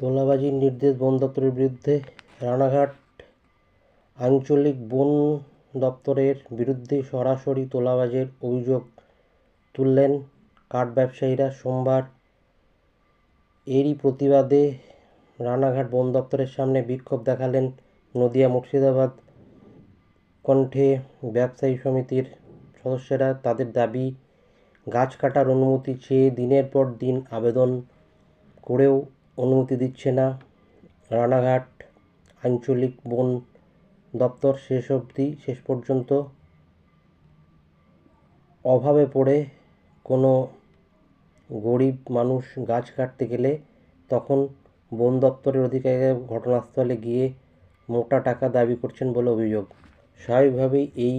তোলাবাজির নির্দেশ বন দপ্তরের বিরুদ্ধে। রানাঘাট আঞ্চলিক বন দপ্তরের বিরুদ্ধে সরাসরি তোলাবাজির অভিযোগ তুললেন কাঠ ব্যবসায়ীরা সোমবার। এরই প্রতিবাদে রানাঘাট বন দপ্তরের সামনে বিক্ষোভ দেখালেন নদিয়া মুর্শিদাবাদ কণ্ঠে ব্যবসায়ী সমিতির সদস্যরা। তাদের দাবি, গাছ কাটার অনুমতি চেয়ে দিনের পর দিন আবেদন করেও অনুমতি দিচ্ছে না রানাঘাট আঞ্চলিক বন দপ্তর। শেষ পর্যন্ত অভাবে পড়ে কোনো গরিব মানুষ গাছ কাটতে গেলে তখন বন দপ্তরের অধিকারীরা ঘটনাস্থলে গিয়ে মোটা টাকা দাবি করছেন বলে অভিযোগ। স্বাভাবিকভাবেই এই